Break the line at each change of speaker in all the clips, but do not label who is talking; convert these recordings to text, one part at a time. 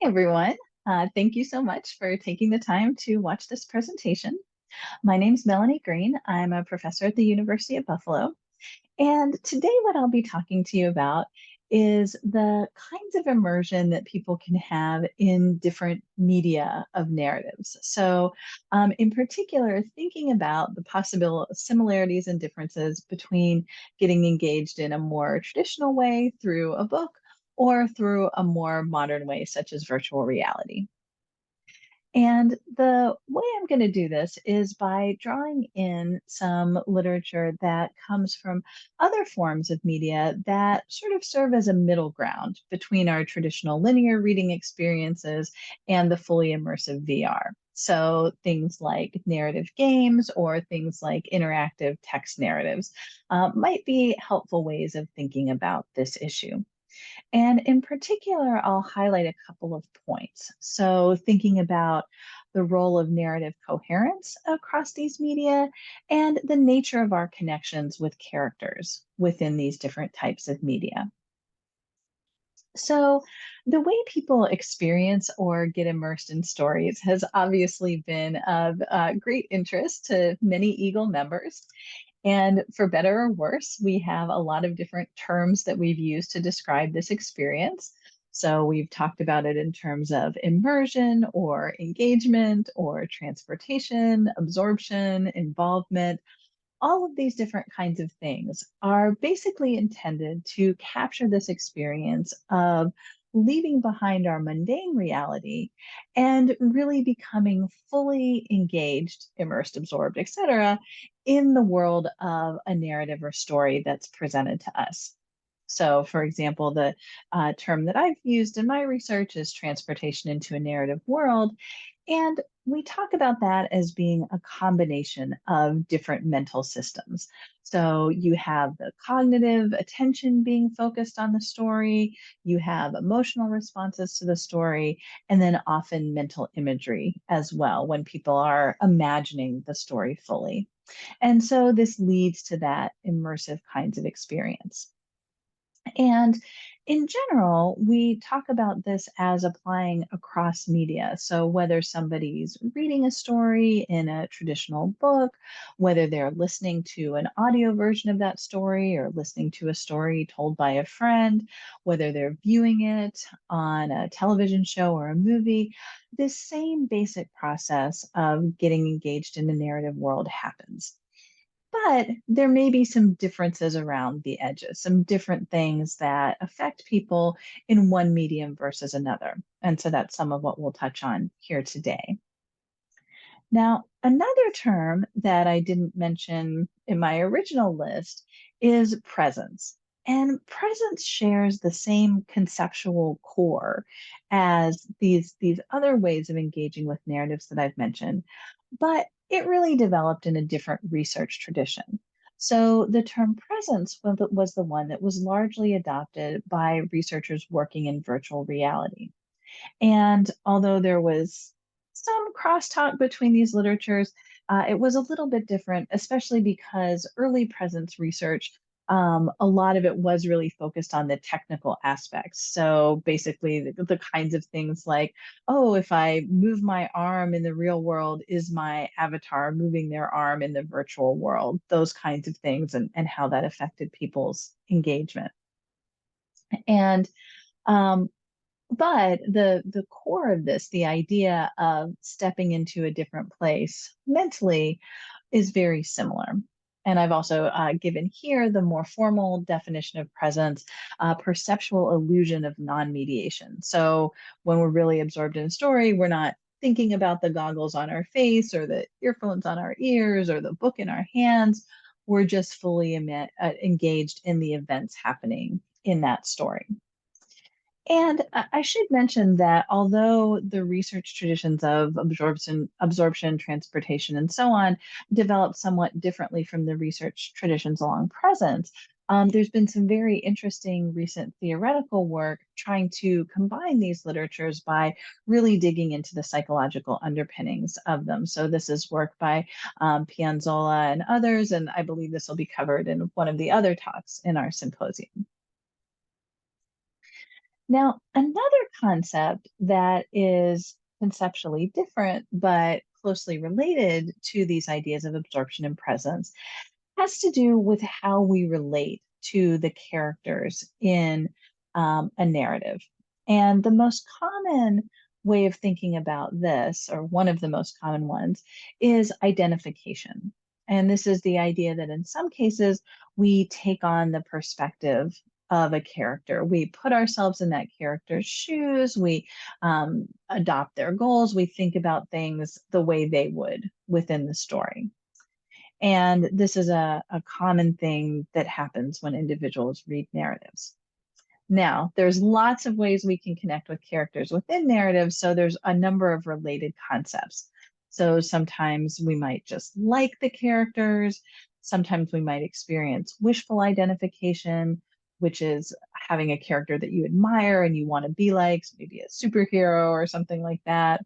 Everyone. Thank you so much for taking the time to watch this presentation. My name's Melanie Green. I'm a professor at the University of Buffalo. And today what I'll be talking to you about is the kinds of immersion that people can have in different media of narratives. So in particular, thinking about the possible similarities and differences between getting engaged in a more traditional way through a book or through a more modern way, such as virtual reality. And the way I'm going to do this is by drawing in some literature that comes from other forms of media that sort of serve as a middle ground between our traditional linear reading experiences and the fully immersive VR. So things like narrative games or things like interactive text narratives might be helpful ways of thinking about this issue. And in particular, I'll highlight a couple of points. So, thinking about the role of narrative coherence across these media and the nature of our connections with characters within these different types of media. So, the way people experience or get immersed in stories has obviously been of great interest to many Eagle members. And for better or worse, we have a lot of different terms that we've used to describe this experience. So we've talked about it in terms of immersion or engagement or transportation, absorption, involvement. All of these different kinds of things are basically intended to capture this experience of leaving behind our mundane reality and really becoming fully engaged, immersed, absorbed, etc., in the world of a narrative or story that's presented to us. So, for example, the term that I've used in my research is transportation into a narrative world. And we talk about that as being a combination of different mental systems. So you have the cognitive attention being focused on the story, you have emotional responses to the story, and then often mental imagery as well when people are imagining the story fully. And so this leads to that immersive kinds of experience. And in general, we talk about this as applying across media. So, whether somebody's reading a story in a traditional book, whether they're listening to an audio version of that story or listening to a story told by a friend, whether they're viewing it on a television show or a movie, this same basic process of getting engaged in the narrative world happens. But there may be some differences around the edges, some different things that affect people in one medium versus another. And so that's some of what we'll touch on here today. Now, another term that I didn't mention in my original list is presence. And presence shares the same conceptual core as these other ways of engaging with narratives that I've mentioned, but it really developed in a different research tradition. So the term presence was the one that was largely adopted by researchers working in virtual reality. And although there was some crosstalk between these literatures, it was a little bit different, especially because early presence research, a lot of it was really focused on the technical aspects. So basically, the kinds of things like, oh, if I move my arm in the real world, is my avatar moving their arm in the virtual world? Those kinds of things and how that affected people's engagement. And um, but the core of this, the idea of stepping into a different place mentally, is very similar. And I've also given here the more formal definition of presence, perceptual illusion of non-mediation. So when we're really absorbed in a story, we're not thinking about the goggles on our face or the earphones on our ears or the book in our hands. We're just fully engaged in the events happening in that story. And I should mention that although the research traditions of absorption, transportation, and so on developed somewhat differently from the research traditions along presence, there's been some very interesting recent theoretical work trying to combine these literatures by really digging into the psychological underpinnings of them. So this is work by Pianzola and others, and I believe this will be covered in one of the other talks in our symposium. Now, another concept that is conceptually different but closely related to these ideas of absorption and presence has to do with how we relate to the characters in a narrative. And the most common way of thinking about this, or one of the most common ones, is identification. And this is the idea that in some cases, we take on the perspective of a character. We put ourselves in that character's shoes. We adopt their goals. We think about things the way they would within the story. And this is a common thing that happens when individuals read narratives. Now, there's lots of ways we can connect with characters within narratives, so there's a number of related concepts. So sometimes we might just like the characters, sometimes we might experience wishful identification, which is having a character that you admire and you want to be like, so maybe a superhero or something like that.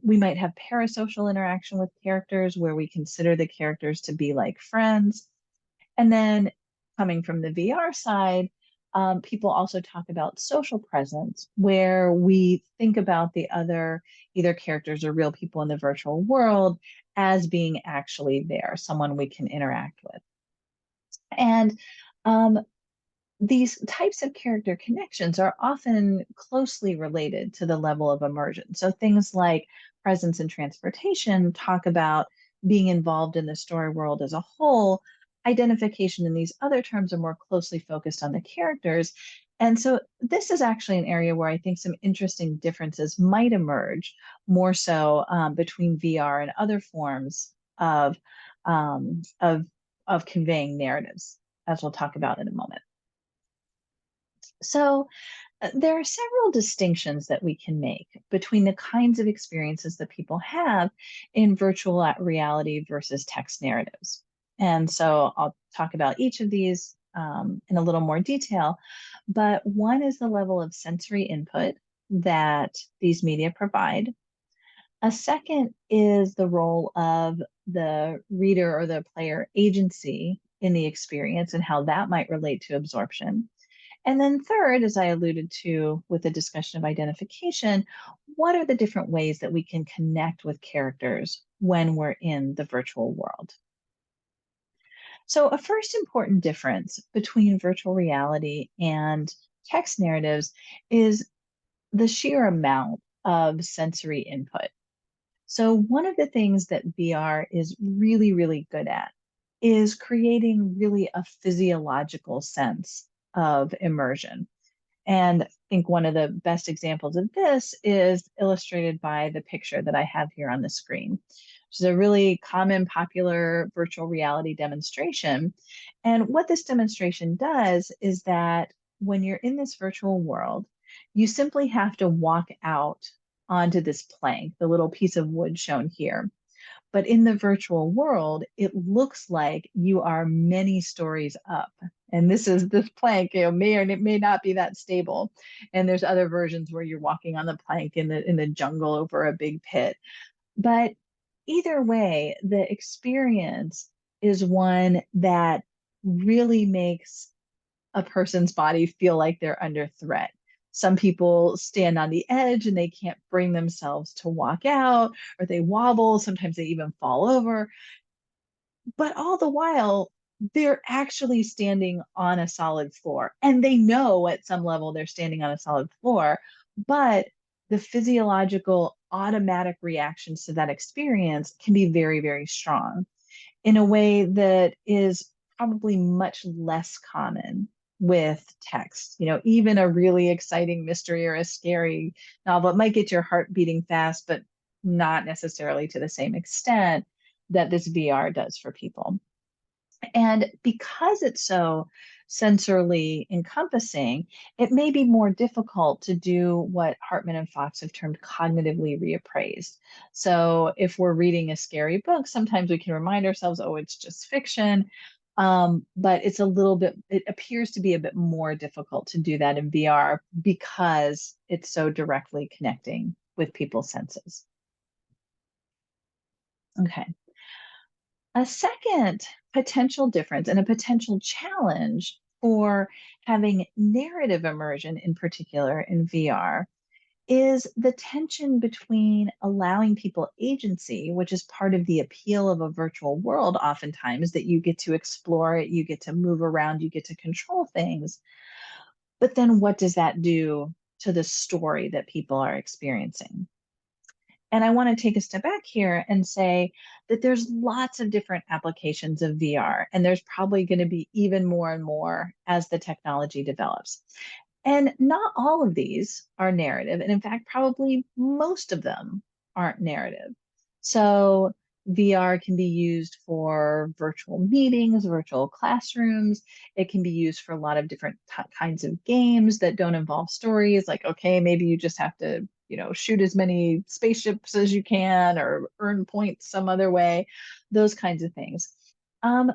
We might have parasocial interaction with characters where we consider the characters to be like friends. And then coming from the VR side, people also talk about social presence, where we think about the other, either characters or real people in the virtual world, as being actually there, someone we can interact with. And um, these types of character connections are often closely related to the level of immersion. So things like presence and transportation talk about being involved in the story world as a whole. Identification in these other terms are more closely focused on the characters. And so this is actually an area where I think some interesting differences might emerge more so between VR and other forms um, of, of conveying narratives, as we'll talk about in a moment. So, there are several distinctions that we can make between the kinds of experiences that people have in virtual reality versus text narratives. And so I'll talk about each of these in a little more detail. But one is the level of sensory input that these media provide. A second is the role of the reader or the player agency in the experience and how that might relate to absorption. And then third, as I alluded to with the discussion of identification, what are the different ways that we can connect with characters when we're in the virtual world? So a first important difference between virtual reality and text narratives is the sheer amount of sensory input. So one of the things that VR is really, really good at is creating really a physiological sense of immersion. And I think one of the best examples of this is illustrated by the picture that I have here on the screen, which is a really common, popular virtual reality demonstration. And what this demonstration does is that when you're in this virtual world, you simply have to walk out onto this plank, the little piece of wood shown here. But in the virtual world, it looks like you are many stories up. And this plank, may or may not be that stable. And there's other versions where you're walking on the plank in the jungle over a big pit. But either way, the experience is one that really makes a person's body feel like they're under threat. Some people stand on the edge and they can't bring themselves to walk out, or they wobble. Sometimes they even fall over. But all the while, they're actually standing on a solid floor. And they know at some level they're standing on a solid floor. But the physiological automatic reactions to that experience can be very, very strong in a way that is probably much less common with text. Even a really exciting mystery or a scary novel, it might get your heart beating fast, but not necessarily to the same extent that this VR does for people. And because it's so sensorily encompassing, it may be more difficult to do what Hartman and Fox have termed cognitively reappraised. So if we're reading a scary book, sometimes we can remind ourselves, oh, it's just fiction. But it appears to be a bit more difficult to do that in VR because it's so directly connecting with people's senses. Okay. A second potential difference and a potential challenge for having narrative immersion in particular in VR is the tension between allowing people agency, which is part of the appeal of a virtual world, oftentimes, that you get to explore it, you get to move around, you get to control things. But then what does that do to the story that people are experiencing? And I want to take a step back here and say that there's lots of different applications of VR, and there's probably going to be even more and more as the technology develops. And not all of these are narrative. And in fact, probably most of them aren't narrative. So VR can be used for virtual meetings, virtual classrooms. It can be used for a lot of different kinds of games that don't involve stories. Like, okay, maybe you just have to, shoot as many spaceships as you can or earn points some other way, those kinds of things. Um,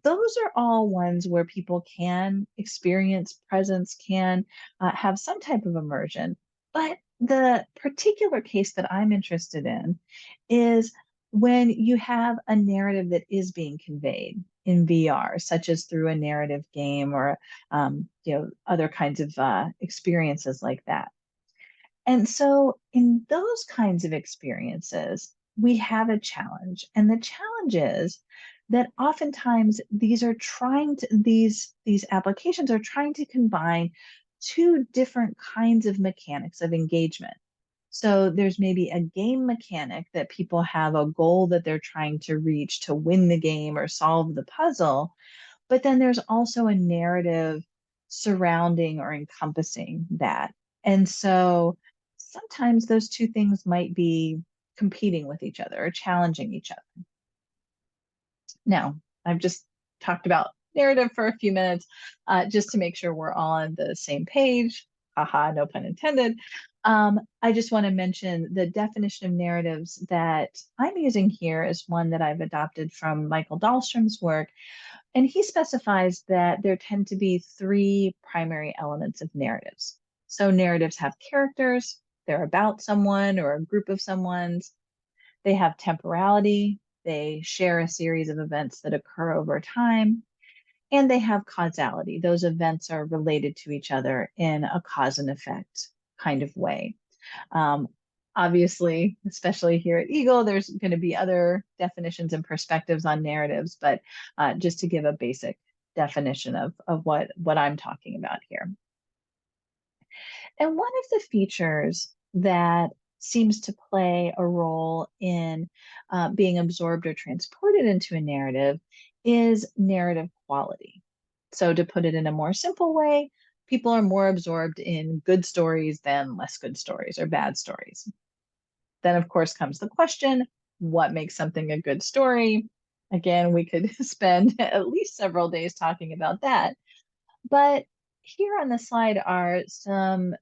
those are all ones where people can experience presence, can have some type of immersion. But the particular case that I'm interested in is when you have a narrative that is being conveyed in VR, such as through a narrative game or other kinds of experiences like that. And so, in those kinds of experiences, we have a challenge. And the challenge is that oftentimes these applications are trying to combine two different kinds of mechanics of engagement. So there's maybe a game mechanic that people have a goal that they're trying to reach to win the game or solve the puzzle, but then there's also a narrative surrounding or encompassing that. And so sometimes those two things might be competing with each other or challenging each other. Now, I've just talked about narrative for a few minutes just to make sure we're all on the same page. Haha, no pun intended. I just want to mention the definition of narratives that I'm using here is one that I've adopted from Michael Dahlstrom's work. And he specifies that there tend to be three primary elements of narratives. So narratives have characters, they're about someone or a group of someone's. They have temporality, they share a series of events that occur over time. And they have causality. Those events are related to each other in a cause and effect kind of way. Um, Obviously, especially here at IGEL, there's going to be other definitions and perspectives on narratives, but just to give a basic definition of what I'm talking about here. And one of the features that seems to play a role in being absorbed or transported into a narrative is narrative quality. So to put it in a more simple way, people are more absorbed in good stories than less good stories or bad stories. Then, of course, comes the question, what makes something a good story? Again, we could spend at least several days talking about that. But here on the slide are some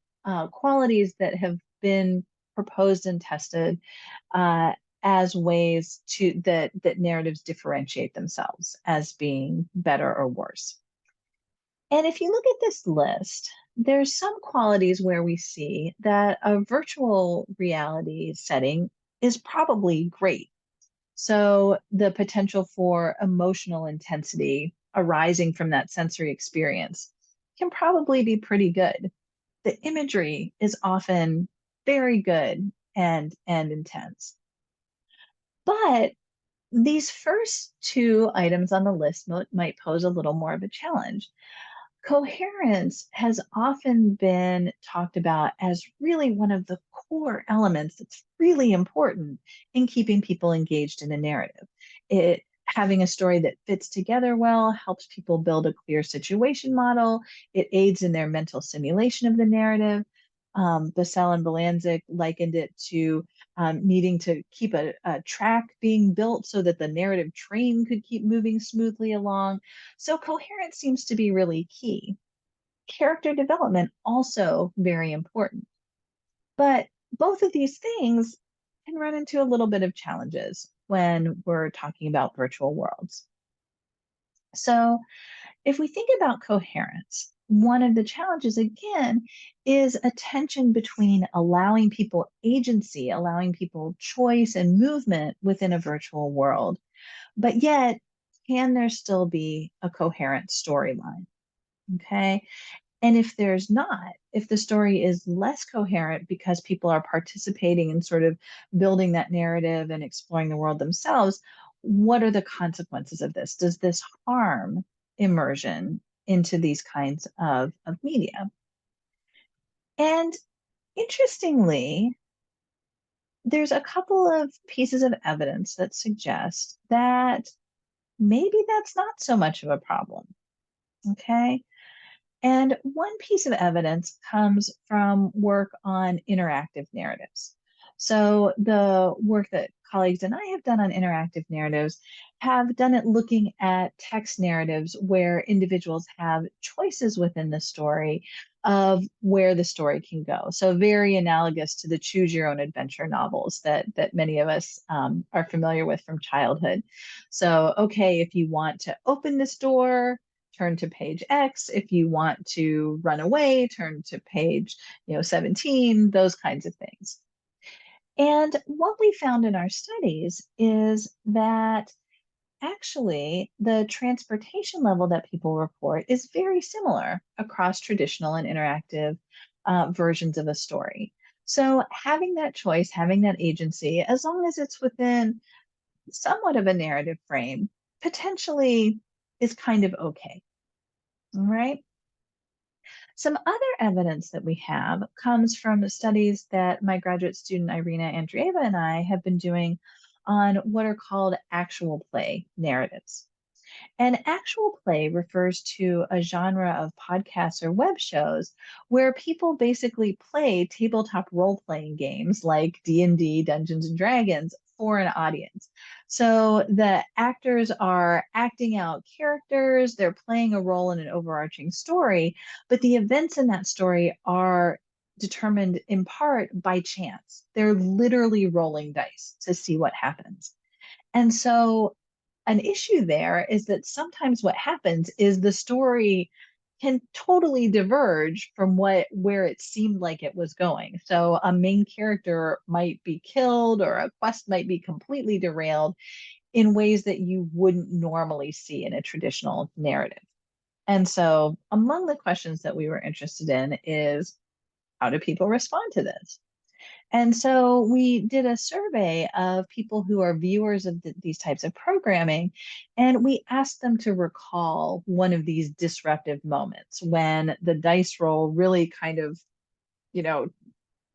qualities that have been proposed and tested as ways that narratives differentiate themselves as being better or worse. And if you look at this list, there's some qualities where we see that a virtual reality setting is probably great. So the potential for emotional intensity arising from that sensory experience can probably be pretty good. The imagery is often very good and intense. But these first two items on the list might pose a little more of a challenge. Coherence has often been talked about as really one of the core elements that's really important in keeping people engaged in a narrative. Having a story that fits together well helps people build a clear situation model. It aids in their mental simulation of the narrative. Bassell and Bailenson likened it to needing to keep a track being built so that the narrative train could keep moving smoothly along. So coherence seems to be really key. Character development also very important. But both of these things can run into a little bit of challenges when we're talking about virtual worlds. So if we think about coherence, one of the challenges again is a tension between allowing people agency, allowing people choice and movement within a virtual world, but yet can there still be a coherent storyline? Okay. And if there's not, if the story is less coherent because people are participating in sort of building that narrative and exploring the world themselves, what are the consequences of this? Does this harm immersion into these kinds of media? And interestingly, there's a couple of pieces of evidence that suggest that maybe that's not so much of a problem. Okay. And one piece of evidence comes from work on interactive narratives. So, the work that colleagues and I have done on interactive narratives have done it looking at text narratives where individuals have choices within the story of where the story can go. So, very analogous to the choose your own adventure novels that many of us are familiar with from childhood. So, okay, if you want to open this door, turn to page X. If you want to run away, turn to page, 17, those kinds of things. And what we found in our studies is that actually the transportation level that people report is very similar across traditional and interactive versions of a story. So having that choice, having that agency, as long as it's within somewhat of a narrative frame, potentially is kind of okay. All right. Some other evidence that we have comes from the studies that my graduate student Irina Andreeva and I have been doing on what are called actual play narratives. And actual play refers to a genre of podcasts or web shows where people basically play tabletop role-playing games like D&D, Dungeons and Dragons for an audience. So the actors are acting out characters, they're playing a role in an overarching story, but the events in that story are determined in part by chance. They're literally rolling dice to see what happens. And so an issue there is that sometimes what happens is the story can totally diverge from where it seemed like it was going. So a main character might be killed or a quest might be completely derailed in ways that you wouldn't normally see in a traditional narrative. And so among the questions that we were interested in is how do people respond to this? And so we did a survey of people who are viewers of these types of programming, and we asked them to recall one of these disruptive moments when the dice roll really kind of, you know,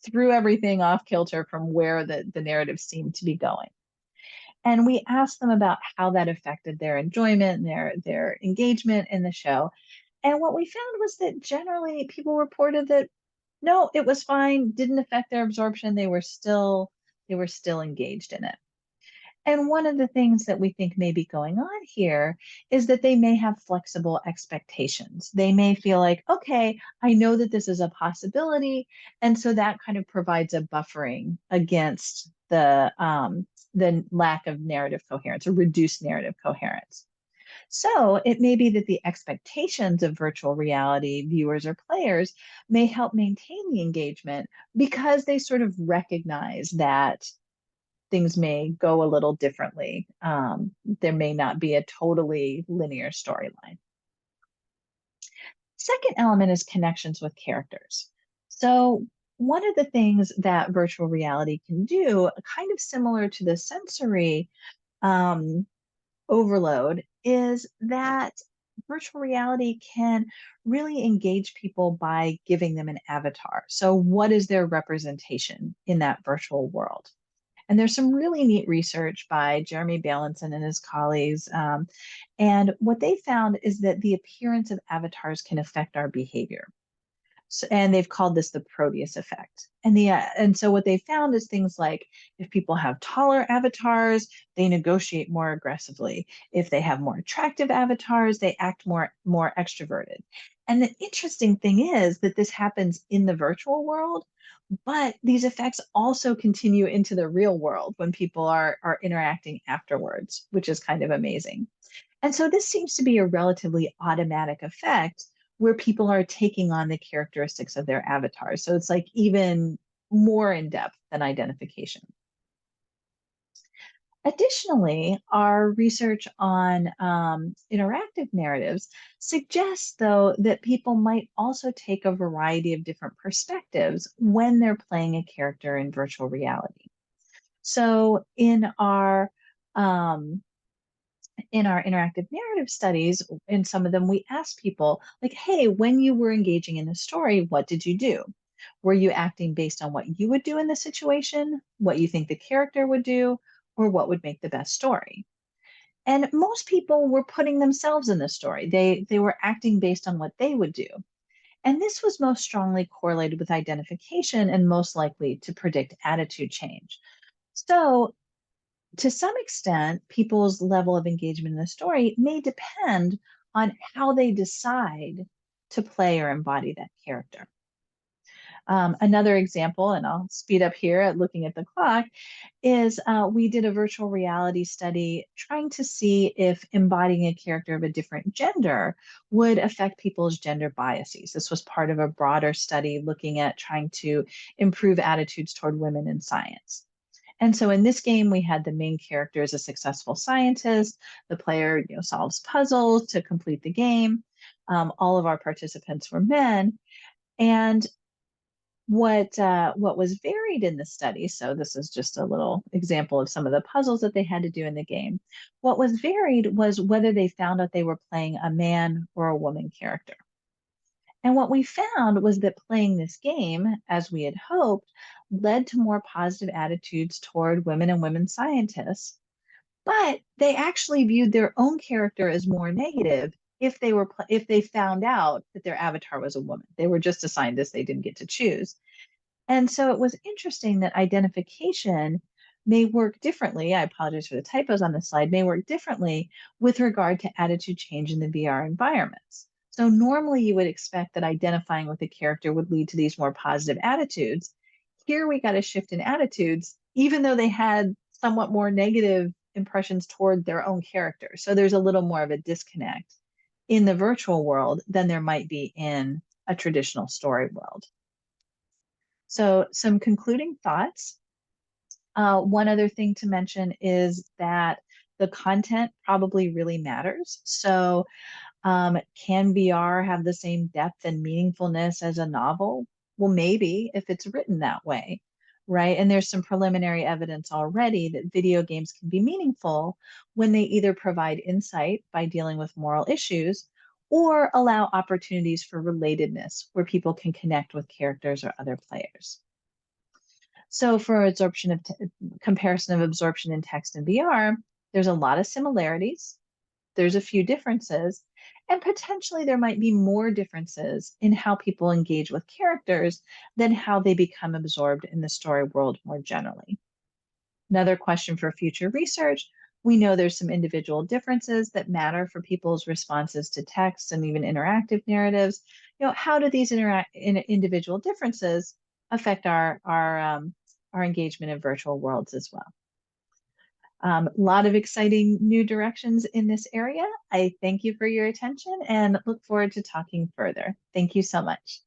threw everything off kilter from where the narrative seemed to be going. And we asked them about how that affected their enjoyment and their engagement in the show. And what we found was that generally people reported that no, it was fine, didn't affect their absorption. They were still engaged in it. And one of the things that we think may be going on here is that they may have flexible expectations. They may feel like, okay, I know that this is a possibility. And so that kind of provides a buffering against the lack of narrative coherence or reduced narrative coherence. So it may be that the expectations of virtual reality viewers or players may help maintain the engagement because they sort of recognize that things may go a little differently. There may not be a totally linear storyline. Second element is connections with characters. So one of the things that virtual reality can do, kind of similar to the sensory um, overload, is that virtual reality can really engage people by giving them an avatar. So, what is their representation in that virtual world? And there's some really neat research by Yee Bailenson and his colleagues. And what they found is that the appearance of avatars can affect our behavior. So, and they've called this the Proteus effect. And so what they found is things like if people have taller avatars, they negotiate more aggressively. If they have more attractive avatars, they act more extroverted. And the interesting thing is that this happens in the virtual world, but these effects also continue into the real world when people are interacting afterwards, which is kind of amazing. And so this seems to be a relatively automatic effect where people are taking on the characteristics of their avatars. So it's like even more in depth than identification. Additionally, our research on interactive narratives suggests, though, that people might also take a variety of different perspectives when they're playing a character in virtual reality. So, um, in our interactive narrative studies, in some of them, we asked people, like, hey, when you were engaging in the story, what did you do? Were you acting based on what you would do in the situation, what you think the character would do, or what would make the best story? And most people were putting themselves in the story. They were acting based on what they would do. And this was most strongly correlated with identification and most likely to predict attitude change. So, to some extent, people's level of engagement in the story may depend on how they decide to play or embody that character. Another example, and I'll speed up here at looking at the clock, is we did a virtual reality study trying to see if embodying a character of a different gender would affect people's gender biases. This was part of a broader study looking at trying to improve attitudes toward women in science. And so in this game, we had the main character as a successful scientist. The player, solves puzzles to complete the game. All of our participants were men, and what was varied in the study, so this is just a little example of some of the puzzles that they had to do in the game. What was varied was whether they found out they were playing a man or a woman character. And what we found was that playing this game, as we had hoped, led to more positive attitudes toward women and women scientists, but they actually viewed their own character as more negative if they found out that their avatar was a woman. They were just assigned this, they didn't get to choose. And so it was interesting that identification may work differently. I apologize for the typos on this slide, may work differently with regard to attitude change in the VR environments. So normally you would expect that identifying with a character would lead to these more positive attitudes. Here we got a shift in attitudes, even though they had somewhat more negative impressions toward their own character. So there's a little more of a disconnect in the virtual world than there might be in a traditional story world. So, some concluding thoughts. One other thing to mention is that the content probably really matters. So, can VR have the same depth and meaningfulness as a novel? Well, maybe if it's written that way, right? And there's some preliminary evidence already that video games can be meaningful when they either provide insight by dealing with moral issues or allow opportunities for relatedness where people can connect with characters or other players. So for comparison of absorption in text and VR, there's a lot of similarities. There's a few differences, and potentially there might be more differences in how people engage with characters than how they become absorbed in the story world more generally. Another question for future research, we know there's some individual differences that matter for people's responses to text and even interactive narratives. How do these individual differences affect our engagement in virtual worlds as well? A lot of exciting new directions in this area. I thank you for your attention and look forward to talking further. Thank you so much.